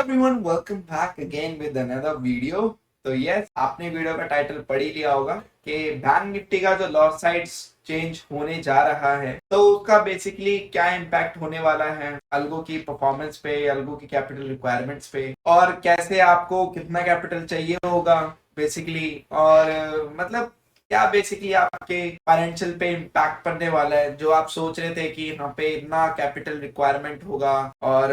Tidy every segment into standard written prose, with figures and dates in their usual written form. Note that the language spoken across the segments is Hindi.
everyone, welcome back again with another video। तो यस, आपने वीडियो का टाइटल पढ़ ही लिया होगा कि बैंक निफ्टी का जो लॉट साइड्स चेंज होने जा रहा है तो उसका बेसिकली क्या इम्पैक्ट होने वाला है अल्गो की परफॉर्मेंस पे, अल्गो की कैपिटल रिक्वायरमेंट्स पे, और कैसे आपको कितना कैपिटल चाहिए होगा बेसिकली, और मतलब क्या बेसिकली आपके फाइनेंशियल पे इम्पैक्ट पड़ने वाला है। जो आप सोच रहे थे कि यहाँ पे इतना कैपिटल रिक्वायरमेंट होगा और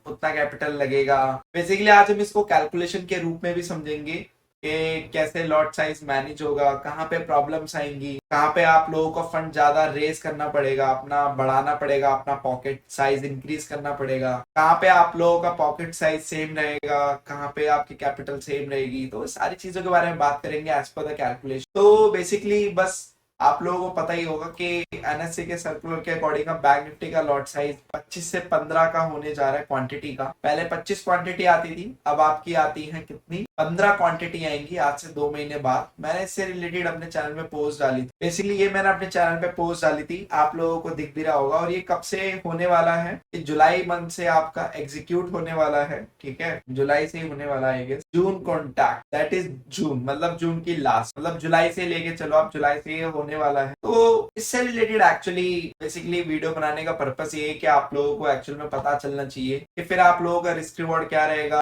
उतना कैपिटल लगेगा, बेसिकली आज हम इसको कैलकुलेशन के रूप में भी समझेंगे कि कैसे लॉट साइज मैनेज होगा, कहाँ पे प्रॉब्लम्स आएंगी, कहाँ पे आप लोगों को फंड ज्यादा रेज करना पड़ेगा, अपना बढ़ाना पड़ेगा, अपना पॉकेट साइज इंक्रीज करना पड़ेगा, कहाँ पे आप लोगों का पॉकेट साइज सेम रहेगा, कहाँ पे आपकी कैपिटल सेम रहेगी। तो सारी चीजों के बारे में बात करेंगे एज पर द कैलकुलेशन। तो बेसिकली बस आप लोगों को पता ही होगा कि एनएससी के सर्कुलर के अकॉर्डिंग बैंक निफ्टी का लॉट साइज 25 से 15 का होने जा रहा है क्वांटिटी का। पहले 25 क्वांटिटी आती थी, अब आपकी आती है कितनी, 15 क्वांटिटी आएंगी आज से 2 महीने बाद। मैंने इससे रिलेटेड अपने चैनल में पोस्ट डाली थी। बेसिकली ये मैंने अपने चैनल पे पोस्ट डाली थी, आप लोगों को दिख भी रहा होगा। और ये कब से होने वाला है, जुलाई मंथ से आपका एग्जीक्यूट होने वाला है। ठीक है, जुलाई से ही होने वाला है, जून कॉन्टैक्ट, दैट इज जून, मतलब जून की लास्ट, मतलब जुलाई से लेके चलो आप, जुलाई से ये होने वाला है। तो इससे रिलेटेड एक्चुअली बेसिकली वीडियो बनाने का पर्पस ये है कि आप लोगों को एक्चुअल में पता चलना चाहिए कि फिर आप लोगों का रिस्क रिवॉर्ड क्या रहेगा,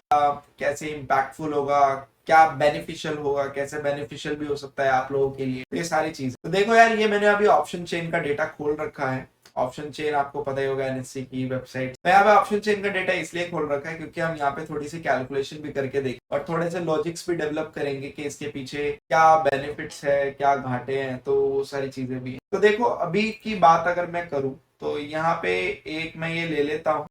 कैसे इम्पैक्टफुल होगा, क्या बेनिफिशियल होगा, कैसे बेनिफिशियल भी हो सकता है आप लोगों के लिए, ये सारी चीज। तो देखो यार, ये मैंने अभी ऑप्शन चेन का डेटा खोल रखा है। ऑप्शन चेन आपको पता ही होगा, एनएससी की वेबसाइट। मैं यहाँ पे ऑप्शन चेन का डेटा इसलिए खोल रखा है क्योंकि हम यहाँ पे थोड़ी सी कैलकुलेशन भी करके देखें और थोड़े से लॉजिक्स भी डेवलप करेंगे कि इसके पीछे क्या बेनिफिट्स है, क्या घाटे हैं, तो वो सारी चीजें भी हैं। तो देखो, अभी की बात अगर मैं करूँ तो यहाँ पे एक मैं ये ले लेता हूँ,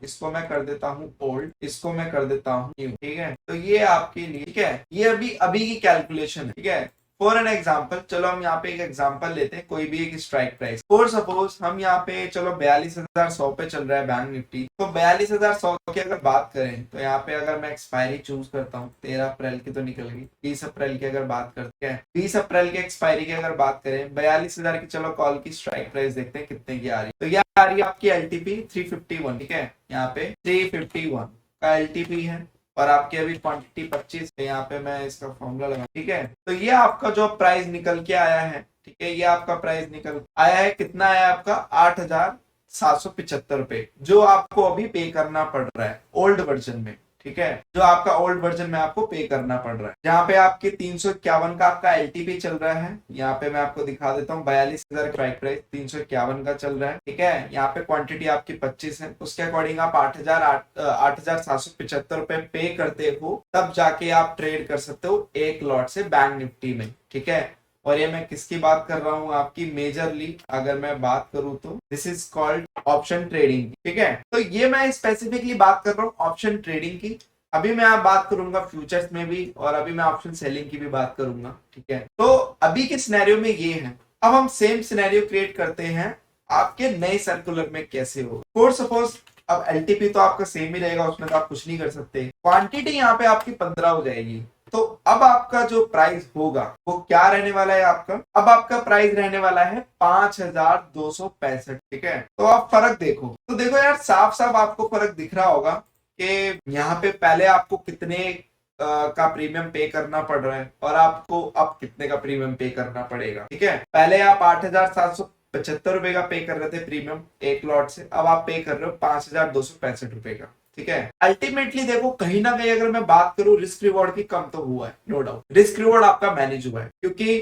इसको मैं कर देता हूँ ओल्ड, इसको मैं कर देता हूँ न्यू। ठीक है, तो ये आपके लिए, ठीक है, ये अभी अभी की कैलकुलेशन है। ठीक है, फॉर एन एग्जाम्पल, चलो हम यहाँ पे एक एग्जाम्पल लेते हैं, कोई भी एक स्ट्राइक प्राइस। फॉर सपोज हम यहाँ पे चलो 42,100 पे चल रहा है बैंक निफ्टी। तो 42,100 की अगर बात करें तो यहाँ पे अगर मैं एक्सपायरी चूज करता हूँ, 13 अप्रैल की तो निकल गई, 20 अप्रैल की अगर बात करते हैं, 20 अप्रैल की एक्सपायरी की अगर बात करें, 42,000 की चलो कॉल की स्ट्राइक प्राइस देखते हैं कितने की आ रही है। तो यह आ रही है आपकी एलटीपी 351। ठीक है, यहाँ पे 351 का एलटीपी है और आपकी अभी क्वांटिटी 25 है। यहाँ पे मैं इसका फॉर्मूला लगा। ठीक है, तो ये आपका जो प्राइस निकल के आया है, ठीक है, ये आपका प्राइस निकल आया है, कितना आया आपका, 8,775 रुपए, जो आपको अभी पे करना पड़ रहा है ओल्ड वर्जन में। ठीक है, जो आपका ओल्ड वर्जन में आपको पे करना पड़ रहा है, जहाँ पे आपके 351 का आपका एलटीपी चल रहा है। यहाँ पे मैं आपको दिखा देता हूँ, 42,000 स्ट्राइक प्राइस 351 का चल रहा है। ठीक है, यहाँ पे क्वांटिटी आपकी 25 है, उसके अकॉर्डिंग आप 8,775 रुपए पे करते हो, तब जाके आप ट्रेड कर सकते हो एक लॉट से बैंक निफ्टी में। ठीक है, और ये मैं किसकी बात कर रहा हूँ, आपकी मेजरली अगर मैं बात करूँ तो this is called option trading. ठीक है, तो ये मैं स्पेसिफिकली बात कर रहा हूँ ऑप्शन ट्रेडिंग की। अभी मैं आप बात करूंगा फ्यूचर्स में भी, और अभी मैं ऑप्शन सेलिंग की भी बात करूंगा। ठीक है, तो अभी के सिनेरियो में ये है। अब हम सेम सिनेरियो क्रिएट करते हैं आपके नए सर्कुलर में कैसे हो। फॉर सपोज अब एलटीपी तो आपका सेम ही रहेगा, उसमें तो आप कुछ नहीं कर सकते। क्वांटिटी यहाँ पे आपकी 15 हो जाएगी। तो अब आपका जो प्राइस होगा वो क्या रहने वाला है आपका, अब आपका प्राइस रहने वाला है 5,265। ठीक है, तो आप फर्क देखो, तो देखो यार, साफ साफ आपको फर्क दिख रहा होगा कि यहाँ पे पहले आपको कितने का प्रीमियम पे करना पड़ रहा है और आपको अब कितने का प्रीमियम पे करना पड़ेगा। ठीक है, पहले आप 8,775 रुपए का पे कर रहे थे प्रीमियम एक लॉट से, अब आप पे कर रहे हो 5,265 रुपए का। ठीक है, अल्टीमेटली देखो, कहीं ना कहीं अगर मैं बात करूं रिस्क रिवॉर्ड की, कम तो हुआ है, नो डाउट, रिस्क रिवॉर्ड आपका मैनेज हुआ है, क्योंकि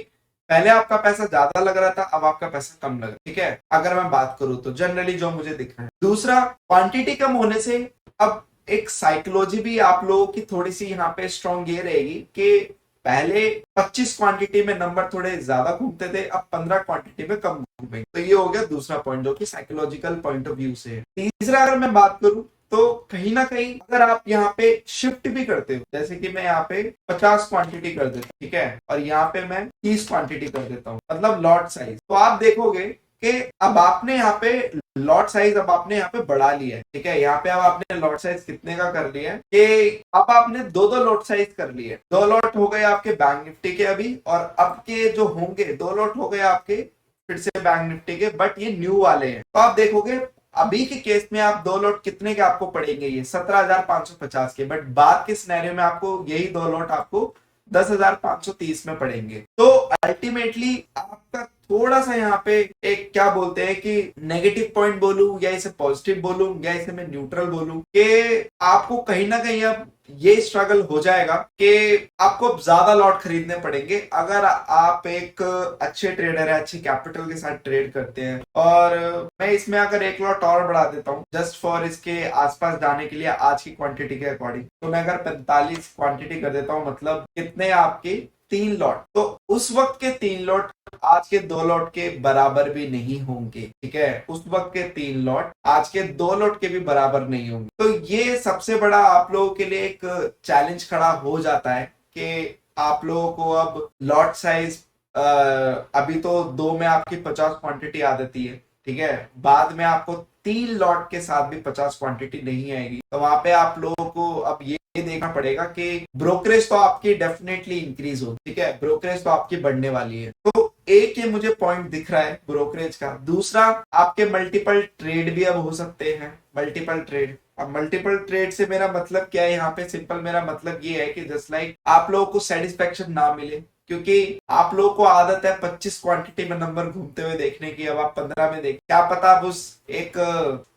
पहले आपका पैसा ज्यादा लग रहा था, अब आपका पैसा कम लग रहा है। ठीक है, अगर मैं बात करूं तो जनरली जो मुझे दिख रहा है। दूसरा, क्वांटिटी कम होने से अब एक साइकोलॉजी भी आप लोगों की थोड़ी सी यहाँ पे स्ट्रॉन्ग ये रहेगी कि पहले 25 क्वांटिटी में नंबर थोड़े ज्यादा घूमते थे, अब 15 क्वांटिटी में कम घूमेंगे। तो ये हो गया दूसरा पॉइंट, जो कि साइकोलॉजिकल पॉइंट ऑफ व्यू से है। तीसरा, अगर मैं बात करूं तो कहीं ना कहीं अगर आप यहाँ पे शिफ्ट भी करते हो, जैसे कि मैं यहाँ पे 50 क्वांटिटी कर देता हूँ, ठीक है, और यहाँ पे मैं 30 क्वांटिटी कर देता हूँ, मतलब लॉट साइज, तो आप देखोगे कि अब आपने यहाँ पे लॉट साइज अब आपने यहाँ पे बढ़ा लिया है। ठीक है, यहाँ पे अब आपने लॉट साइज कितने का कर लिया है कि अब आपने दो लॉट साइज कर लिए। 2 लॉट हो गए आपके बैंक निफ्टी के अभी, और अब के जो होंगे 2 लॉट हो गए आपके फिर से बैंक निफ्टी के, बट ये न्यू वाले हैं। तो आप देखोगे अभी के केस में आप 2 लॉट कितने के आपको पड़ेंगे, ये 17,550 के, बट बाद के सिनेरियो में आपको यही 2 लॉट आपको 10,530 में पड़ेंगे। तो अल्टीमेटली आपका थोड़ा सा यहाँ पे एक क्या बोलते हैं कि नेगेटिव पॉइंट बोलूं या इसे पॉजिटिव बोलूं या इसे मैं न्यूट्रल बोलूं, कि आपको कहीं ना कहीं अब ये स्ट्रगल हो जाएगा कि आपको अब ज्यादा लॉट खरीदने पड़ेंगे अगर आप एक अच्छे ट्रेडर है, अच्छे कैपिटल के साथ ट्रेड करते हैं। और मैं इसमें अगर 1 लॉट और बढ़ा देता हूँ जस्ट फॉर इसके आसपास जाने के लिए आज की क्वांटिटी के अकॉर्डिंग, तो मैं अगर 45 क्वांटिटी कर देता हूँ, मतलब कितने आपके 3 लॉट, तो उस वक्त के 3 लॉट आज के 2 लॉट के बराबर भी नहीं होंगे, ठीक है। उस वक्त के 3 लॉट आज के 2 लॉट के भी बराबर नहीं होंगे। तो ये सबसे बड़ा आप लोगों के लिए एक चैलेंज खड़ा हो जाता है कि आप लोगों को अब लॉट साइज अभी तो 2 में आपकी 50 क्वांटिटी आ जाती है, ठीक है, बाद में आपको 3 लॉट के साथ भी 50 क्वांटिटी नहीं आएगी। तो वहां पे आप लोगों को अब ये देखना पड़ेगा कि ब्रोकरेज तो आपकी डेफिनेटली इंक्रीज हो, ठीक है, ब्रोकरेज तो आपकी बढ़ने वाली है। तो एक ये मुझे पॉइंट दिख रहा है ब्रोकरेज का। दूसरा, आपके मल्टीपल ट्रेड भी अब हो सकते हैं, मल्टीपल ट्रेड। अब मल्टीपल ट्रेड से मेरा मतलब क्या है, यहाँ पे सिंपल मेरा मतलब ये है कि जस्ट लाइक आप लोगों को सेटिस्फेक्शन ना मिले, क्योंकि आप लोगों को आदत है 25 क्वांटिटी में नंबर घूमते हुए देखने की, अब आप 15 में देख, क्या पता आप उस एक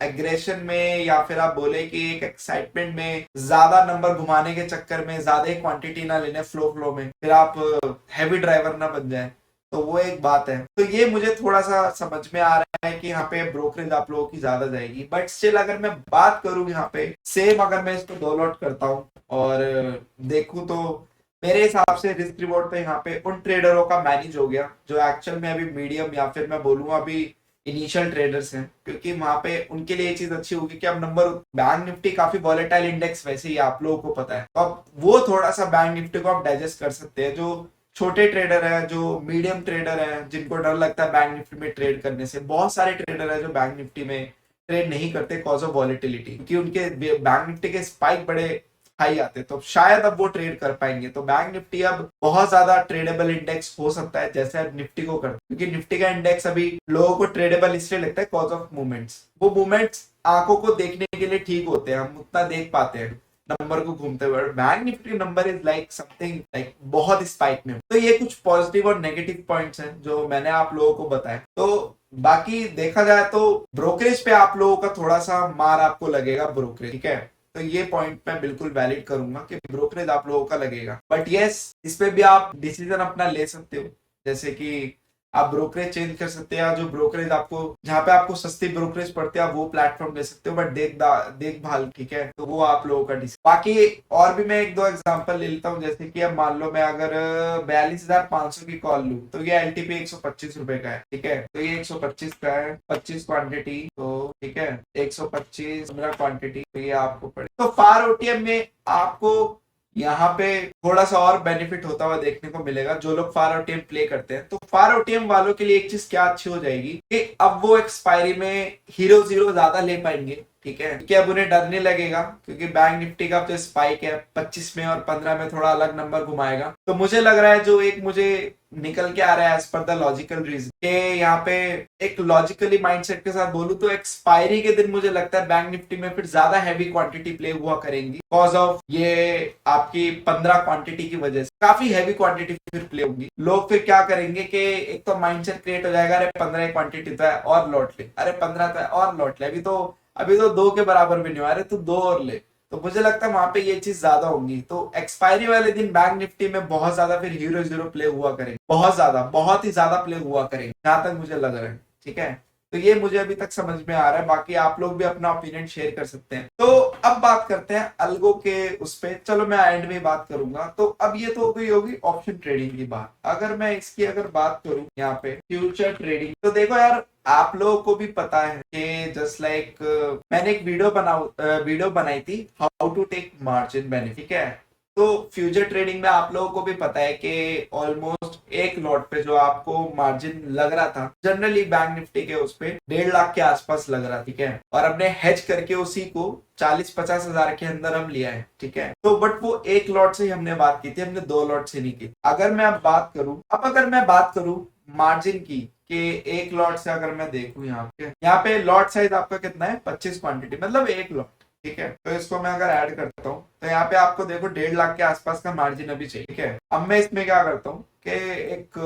एग्रेशन में या फिर आप बोले कि एक एक्साइटमेंट में ज्यादा नंबर घुमाने के चक्कर में ज्यादा क्वांटिटी ना लेने फ्लो में, फिर आप हैवी ड्राइवर ना बन जाए, तो वो एक बात है। तो ये मुझे थोड़ा सा समझ में आ रहा है कि यहाँ पे ब्रोकरेज आप लोगों की ज्यादा जाएगी। बट स्टिल अगर मैं बात करूं यहाँ पे सेम, अगर मैं इसको 2 लॉट करता हूँ और देखूं, तो मेरे हिसाब से रिस्क रिवॉर्ड तो यहाँ पे उन ट्रेडरों का मैनेज हो गया जो एक्चुअल में अभी मीडियम या फिर मैं बोलूंगा अभी इनिशियल ट्रेडर्स हैं, क्योंकि वहां पे उनके लिए ये चीज अच्छी होगी कि अब नंबर बैंक निफ्टी काफी वॉलेटाइल इंडेक्स वैसे ही आप लोगों को पता है, तो अब वो थोड़ा सा बैंक निफ्टी को आप डाइजेस्ट कर सकते हैं। जो छोटे ट्रेडर है, जो मीडियम ट्रेडर है, जिनको डर लगता है बैंक निफ्टी में ट्रेड करने से, बहुत सारे ट्रेडर है जो बैंक निफ्टी में ट्रेड नहीं करते कॉज ऑफ वॉलेटिलिटी, क्योंकि उनके बैंक निफ्टी के स्पाइक बड़े हाई आते, तो शायद अब वो ट्रेड कर पाएंगे। तो बैंक निफ्टी अब बहुत ज्यादा ट्रेडेबल इंडेक्स हो सकता है जैसे अब निफ्टी को कर, क्योंकि निफ्टी का इंडेक्स अभी लोगों को ट्रेडेबल इसलिए लगता है कॉज ऑफ मूवमेंट्स। वो मूवमेंट्स आंखों को देखने के लिए ठीक होते हैं, हम उतना देख पाते हैं नंबर को घूमते हुए। Bank Nifty number is like something like बहुत स्पाइक में। तो ये कुछ पॉजिटिव और नेगेटिव पॉइंट्स हैं जो मैंने आप लोगों को बताया। तो बाकी देखा जाए तो ब्रोकरेज पे आप लोगों का थोड़ा सा मार आपको लगेगा ब्रोकरेज, ठीक है, तो ये पॉइंट मैं बिल्कुल वैलिड करूंगा कि ब्रोकरेज आप लोगों का लगेगा। बट यस, इस पे भी आप डिसीजन अपना ले सकते हो, जैसे कि आप ब्रोकरेज चेंज कर सकते हैं, या जो ब्रोकरेज आपको जहां पे आपको सस्ती ब्रोकरेज पड़ती है आप वो प्लेटफॉर्म ले सकते हो, बट देखभाल, ठीक है, तो वो आप लोगों का डिसीजन। बाकी और भी मैं 1-2 एग्जांपल ले लेता हूँ, जैसे कि अब मान लो मैं अगर 42,500 की कॉल लूँ तो ये एलटीपी 125 रुपए का है, ठीक है, तो ये 125 का है, 25 क्वांटिटी, तो ठीक है 125 15 क्वांटिटी, तो ये आपको पड़े। तो फार ओटीएम में आपको यहाँ पे थोड़ा सा और बेनिफिट होता हुआ देखने को मिलेगा जो लोग फार ओटीएम प्ले करते हैं। तो फार ओटीएम वालों के लिए एक चीज क्या अच्छी हो जाएगी कि अब वो एक्सपायरी में हीरो जीरो ज्यादा ले पाएंगे, ठीक है, क्योंकि अब उन्हें डर नहीं लगेगा, क्योंकि बैंक निफ्टी का जो स्पाइक है 25 में और 15 में थोड़ा अलग नंबर घुमाएगा। तो मुझे लग रहा है जो एक मुझे निकल के आ रहा है as per the logical reason के यहाँ पे एक लॉजिकली माइंडसेट के साथ बोलूं तो एक्सपायरी के दिन मुझे लगता है बैंक निफ्टी में फिर ज्यादा हैवी क्वांटिटी प्ले हुआ करेंगी, कॉज ऑफ ये आपकी 15 क्वांटिटी की वजह से काफी हैवी क्वांटिटी फिर प्ले होगी। लोग फिर क्या करेंगे कि एक तो माइंडसेट क्रिएट हो जाएगा, अरे 15 क्वांटिटी तो है और लौट ले, अरे 15 तो है और लौट ले, अभी तो 2 के बराबर भी नहीं हुआ, अरे तू 2 और ले। तो मुझे लगता है वहां पे ये चीज ज्यादा होंगी। तो एक्सपायरी वाले दिन बैंक निफ्टी में बहुत ज्यादा फिर हीरो जीरो प्ले हुआ करेंगे, बहुत ही ज्यादा प्ले हुआ करेंगे, जहां तक मुझे लग रहा है, ठीक है। तो ये मुझे अभी तक समझ में आ रहा है, बाकी आप लोग भी अपना ओपिनियन शेयर कर सकते हैं। तो अब बात करते हैं अलगो के उस पे, चलो मैं एंड में बात करूंगा। तो अब ये तो गई होगी ऑप्शन ट्रेडिंग की बात। अगर मैं इसकी बात करूं यहाँ पे फ्यूचर ट्रेडिंग, तो देखो यार आप लोगों को भी पता है कि जस्ट लाइक मैंने एक वीडियो बनाई थी how to take margin benefit, ठीक है। तो फ्यूचर ट्रेडिंग में आप लोगों को भी पता है कि ऑलमोस्ट एक लॉट पे जो आपको मार्जिन लग रहा था जनरली बैंक निफ्टी के उस पे 1.5 लाख के आसपास लग रहा, ठीक है, और हमने हेज करके उसी को 40-50 हजार के अंदर हम लिया है, ठीक है। तो बट वो एक लॉट से ही हमने बात की थी, हमने 2 लॉट से नहीं की। अगर मैं बात करूं मार्जिन की, कि एक लॉट से अगर मैं देखूं यहाँ पे लॉट साइज आपका कितना है, 25 क्वांटिटी, मतलब एक लॉट। ठीक है, तो इसको मैं अगर ऐड करता हूँ तो यहाँ पे आपको देखो 1.5 लाख के आसपास का मार्जिन अभी चाहिए। ठीक है, अब मैं इसमें क्या करता हूँ कि एक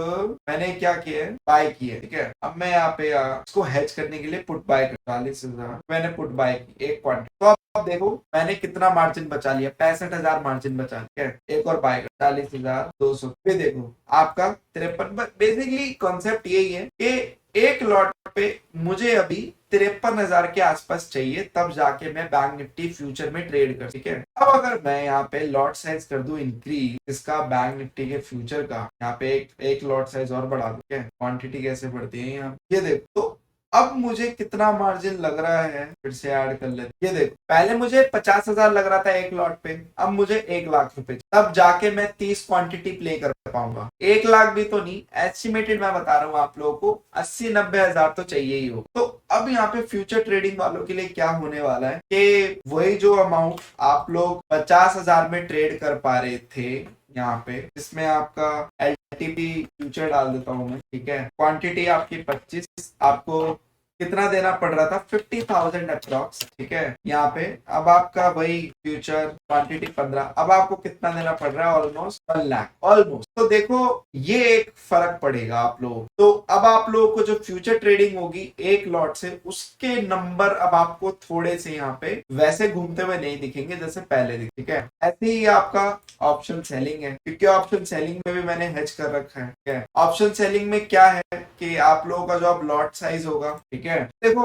मैंने क्या किया है, बाय की है। ठीक है, अब मैं यहाँ पे इसको हेज करने के लिए पुट बाय कर 40,000 मैंने पुट बाय की एक क्वांटिटी। तो अब देखो मैंने कितना मार्जिन बचा लिया, 65,000 मार्जिन बचा लिया। एक और बाय कर 40,200 पे देखो आपका 53। बेसिकली कॉन्सेप्ट यही है कि एक लॉट पे मुझे अभी 53,000 के आसपास चाहिए, तब जाके मैं बैंक निफ्टी फ्यूचर में ट्रेड कर। ठीक है, अब अगर मैं यहाँ पे लॉट साइज कर दूं इंक्रीज इसका बैंक निफ्टी के फ्यूचर का, यहाँ पे एक लॉट साइज और बढ़ा दूं, क्या क्वांटिटी कैसे बढ़ती है यहाँ, ये देखो। तो अब मुझे कितना मार्जिन लग रहा है, फिर से ऐड कर लेते। ये देखो, पहले मुझे 50,000 लग रहा था एक लॉट पे, अब मुझे 1 लाख रुपए, तब जाके मैं 30 क्वांटिटी प्ले कर पाऊंगा। 1 लाख भी तो नहीं, एस्टिमेटेड मैं बता रहा हूँ आप लोगों को 80-90 हजार तो चाहिए ही हो। तो अब यहाँ पे फ्यूचर ट्रेडिंग वालों के लिए क्या होने वाला है कि वही जो अमाउंट आप लोग 50,000 में ट्रेड कर पा रहे थे यहाँ पे, जिसमें आपका एलटीपी फ्यूचर डाल देता हूं मैं। ठीक है, क्वांटिटी आपकी 25, आपको कितना देना पड़ रहा था, 50,000 अप्रॉक्स। ठीक है, यहाँ पे अब आपका वही फ्यूचर क्वांटिटी 15, अब आपको कितना देना पड़ रहा है, ऑलमोस्ट 1 लाख ऑलमोस्ट। तो देखो ये एक फर्क पड़ेगा आप लोग। तो अब आप लोगों को जो फ्यूचर ट्रेडिंग होगी एक लॉट से, उसके नंबर अब आपको थोड़े से यहाँ पे वैसे घूमते हुए नहीं दिखेंगे जैसे पहले दिखे। ठीक है, ऐसे ही आपका ऑप्शन सेलिंग है, क्योंकि ऑप्शन सेलिंग में भी मैंने हेज कर रखा है। ठीक है, ऑप्शन सेलिंग में क्या है कि आप लोगों का जो अब लॉट साइज होगा, ठीक है, देखो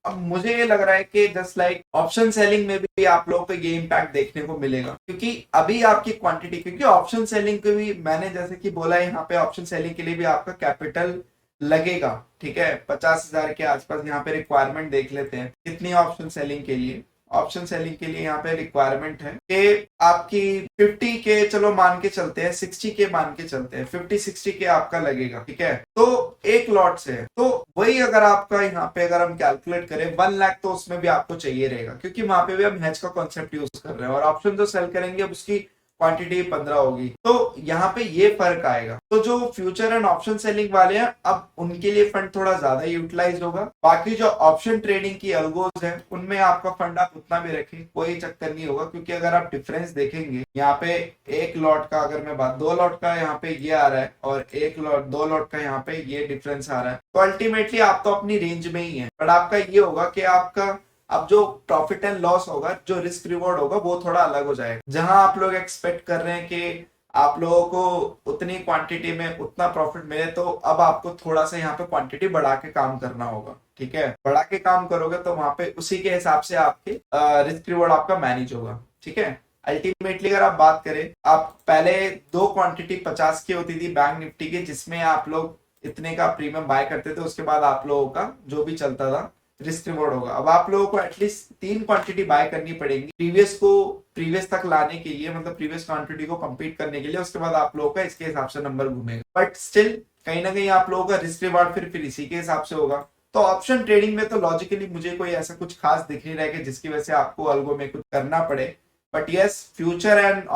अब मुझे ये लग रहा है कि जस्ट लाइक ऑप्शन सेलिंग में भी आप लोगों को ये इम्पैक्ट देखने को मिलेगा, क्योंकि अभी आपकी क्वांटिटी, क्योंकि ऑप्शन सेलिंग को भी मैंने जैसे कि बोला है, यहाँ पे ऑप्शन सेलिंग के लिए भी आपका कैपिटल लगेगा। ठीक है, 50,000 के आसपास यहाँ पे रिक्वायरमेंट देख लेते हैं कितनी ऑप्शन सेलिंग के लिए। ऑप्शन सेलिंग के लिए यहाँ पे रिक्वायरमेंट है कि आपकी 50 के, चलो मान के चलते हैं 60 के, मान के चलते हैं 50-60 के आपका लगेगा। ठीक है, तो एक लॉट से है, तो वही अगर आपका यहाँ पे अगर हम कैलकुलेट करें 1 लाख, तो उसमें भी आपको चाहिए रहेगा, क्योंकि वहां पे भी हम हेज का कॉन्सेप्ट यूज कर रहे हैं, और ऑप्शन जो सेल करेंगे अब उसकी क्वांटिटी 15 होगी। तो यहाँ पे ये फर्क आएगा। तो जो फ्यूचर एंड ऑप्शन सेलिंग वाले हैं, अब उनके लिए फंड थोड़ा ज्यादा यूटिलाइज होगा। बाकी जो ऑप्शन ट्रेडिंग की अल्गोज है, उनमें आपका फंड आप उतना भी रखें, कोई चक्कर नहीं होगा, क्योंकि अगर आप डिफरेंस देखेंगे यहाँ पे एक लॉट का, अगर मैं बात 2 लॉट का यहाँ पे ये आ रहा है, और एक लॉट 2 लॉट का यहाँ पे ये डिफरेंस आ रहा है, तो अल्टीमेटली आप तो अपनी रेंज में ही है। बट आपका ये होगा कि आपका अब जो प्रॉफिट एंड लॉस होगा, जो रिस्क रिवॉर्ड होगा, वो थोड़ा अलग हो जाएगा। जहां आप लोग एक्सपेक्ट कर रहे हैं कि आप लोगों को उतनी क्वांटिटी में उतना प्रॉफिट मिले, तो अब आपको थोड़ा सा यहाँ पे क्वांटिटी बढ़ा के काम करना होगा। ठीक है, बढ़ा के काम करोगे तो वहां पे उसी के हिसाब से आपके रिस्क रिवॉर्ड आपका मैनेज होगा। ठीक है, अल्टीमेटली अगर आप बात करें, आप पहले 2 क्वांटिटी 50 की होती थी बैंक निफ्टी की, जिसमें आप लोग इतने का प्रीमियम बाय करते थे, उसके बाद आप लोगों का जो भी चलता था रिस्क रिवॉर्ड होगा। अब आप लोगों को एटलीस्ट 3 क्वांटिटी बाय करनी पड़ेगी प्रीवियस तक लाने के लिए, मतलब प्रीवियस क्वांटिटी को कंप्लीट करने के लिए। उसके बाद आप लोगों का इसके हिसाब से नंबर घूमेगा, बट स्टिल कहीं ना कहीं आप लोगों का रिस्क रिवॉर्ड फिर इसी के हिसाब से होगा। तो ऑप्शन ट्रेडिंग में तो लॉजिकली मुझे कोई ऐसा कुछ खास दिख नहीं रहा है कि जिसकी वजह से आपको अल्गो में कुछ करना पड़े। But yes, future and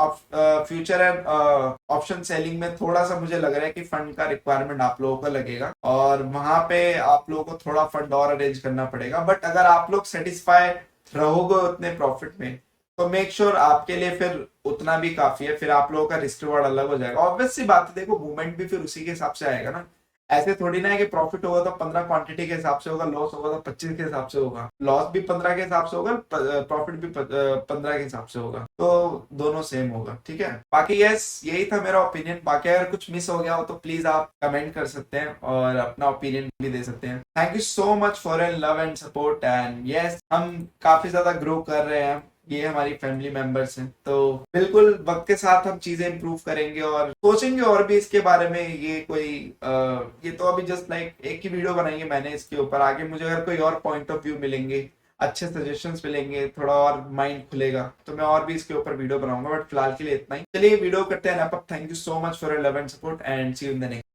option selling में थोड़ा सा मुझे लग रहा है कि फंड का रिक्वायरमेंट आप लोगों का लगेगा, और वहां पे आप लोगों को थोड़ा फंड और अरेंज करना पड़ेगा। बट अगर आप लोग सेटिस्फाई रहोगे उतने प्रॉफिट में, तो मेक श्योर आपके लिए फिर उतना भी काफी है, फिर आप लोगों का रिस्क रिवॉर्ड अलग हो जाएगा। ऑब्वियस सी बात है, देखो मूवमेंट भी फिर उसी के हिसाब से आएगा ना। ऐसे थोड़ी ना है कि प्रॉफिट होगा तो 15 क्वांटिटी के हिसाब से होगा, लॉस होगा तो 25 के हिसाब से होगा, लॉस भी 15 के हिसाब से होगा, प्रॉफिट भी 15 के हिसाब से होगा, तो दोनों सेम होगा। ठीक है, बाकी यस, यही था मेरा ओपिनियन। बाकी अगर कुछ मिस हो गया हो तो प्लीज आप कमेंट कर सकते हैं और अपना ओपिनियन भी दे सकते हैं। Thank you so much for your love and support, and yes, हम काफी ज्यादा ग्रो कर रहे हैं, ये हमारी फैमिली मेंबर्स हैं, तो बिल्कुल वक्त के साथ हम चीजें इंप्रूव करेंगे और सोचेंगे और भी इसके बारे में। ये कोई ये तो अभी जस्ट लाइक एक ही वीडियो बनाई है मैंने इसके ऊपर, आगे मुझे अगर कोई और पॉइंट ऑफ व्यू मिलेंगे, अच्छे सजेशंस मिलेंगे, थोड़ा और माइंड खुलेगा, तो मैं और भी इसके ऊपर वीडियो बनाऊंगा। बट फिलहाल के लिए इतना ही, चलिए वीडियो करते हैं। Thank you so much for your love and support, and see you in the next.